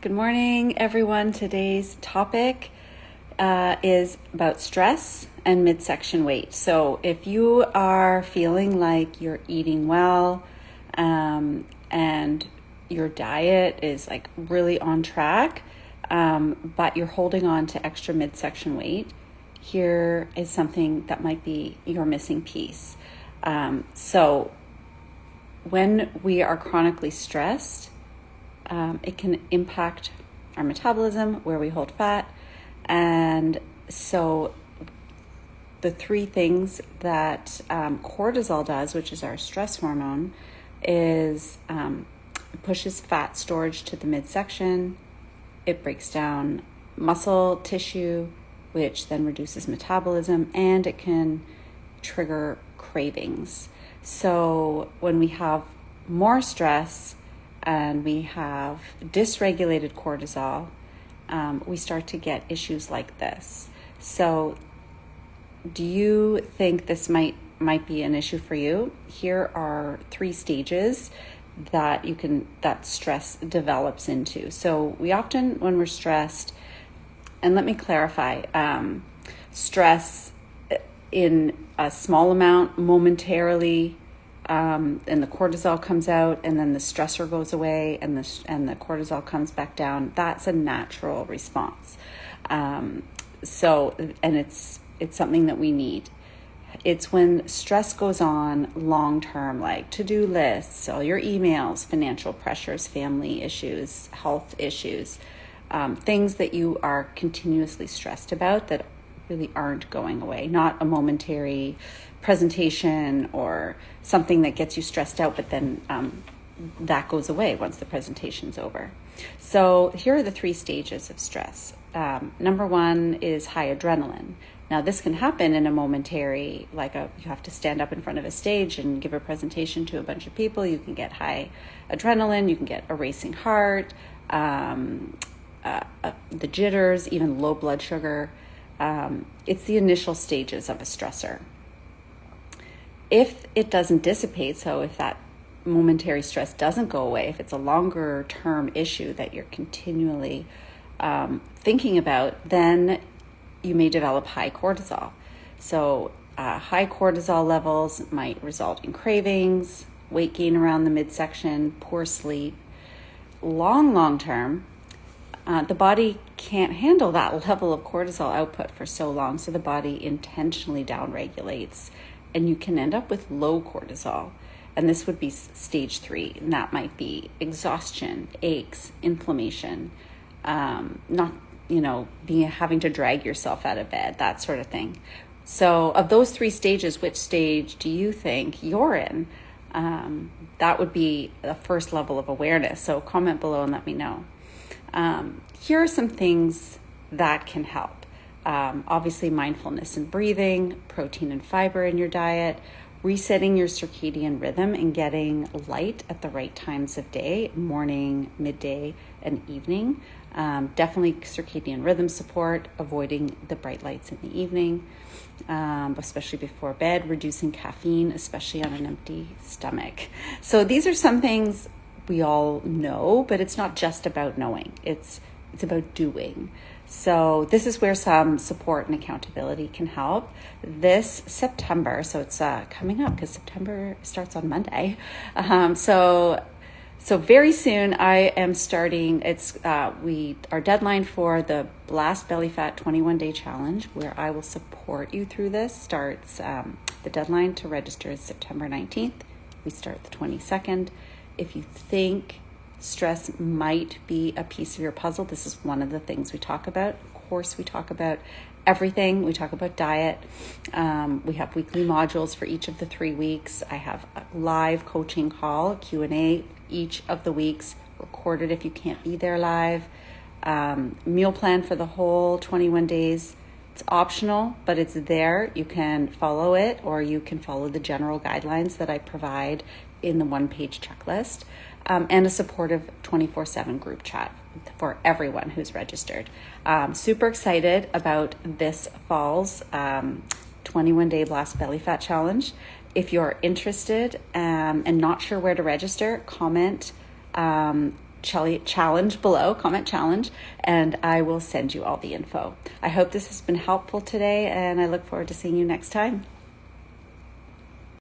Good morning, everyone. Today's topic is about stress and midsection weight. So if you are feeling like you're eating well and your diet is like really on track, but you're holding on to extra midsection weight, here is something that might be your missing piece. So when we are chronically stressed, it can impact our metabolism, where we hold fat. And so the three things that cortisol does, which is our stress hormone, is it pushes fat storage to the midsection. It breaks down muscle tissue, which then reduces metabolism, and it can trigger cravings. So when we have more stress and we have dysregulated cortisol, we start to get issues like this. So do you think this might be an issue for you? Here are 3 stages that stress develops into. So we often, when we're stressed, and let me clarify, stress in a small amount momentarily, and the cortisol comes out, and then the stressor goes away, and the cortisol comes back down. That's a natural response. So it's something that we need. It's when stress goes on long term, like to-do lists, all your emails, financial pressures, family issues, health issues, things that you are continuously stressed about that really aren't going away, not a momentary presentation or something that gets you stressed out, but then that goes away once the presentation's over. So here are the 3 stages of stress. Number 1 is high adrenaline. Now this can happen in a momentary, you have to stand up in front of a stage and give a presentation to a bunch of people. You can get high adrenaline, you can get a racing heart, the jitters, even low blood sugar. It's the initial stages of a stressor. If it doesn't dissipate, so if that momentary stress doesn't go away, if it's a longer term issue that you're continually thinking about, then you may develop high cortisol. So high cortisol levels might result in cravings, weight gain around the midsection, poor sleep. Long term, the body can't handle that level of cortisol output for so long, so the body intentionally downregulates, and you can end up with low cortisol. And this would be stage 3, and that might be exhaustion, aches, inflammation, having to drag yourself out of bed, that sort of thing. So of those 3 stages, which stage do you think you're in? That would be the first level of awareness. So comment below and let me know. Here are some things that can help. Obviously, mindfulness and breathing, protein and fiber in your diet, resetting your circadian rhythm and getting light at the right times of day, morning, midday, and evening. Definitely circadian rhythm support, avoiding the bright lights in the evening, especially before bed, reducing caffeine, especially on an empty stomach. So these are some things we all know, but it's not just about knowing. It's about doing. So this is where some support and accountability can help. This September, so it's coming up because September starts on Monday. So very soon I am starting. Our deadline for the Blast Belly Fat 21-day challenge, where I will support you through this, starts. The deadline to register is September 19th. We start the 22nd. If you think stress might be a piece of your puzzle, this is one of the things we talk about. Of course, we talk about everything. We talk about diet. We have weekly modules for each of the 3 weeks. I have a live coaching call, Q&A, each of the weeks, recorded if you can't be there live. Meal plan for the whole 21 days. It's optional, but it's there. You can follow it, or you can follow the general guidelines that I provide in the 1-page checklist, and a supportive 24/7 group chat for everyone who's registered. Super excited about this fall's 21-day Blast Belly Fat Challenge. If you're interested and not sure where to register, comment challenge below, comment challenge, and I will send you all the info. I hope this has been helpful today, and I look forward to seeing you next time.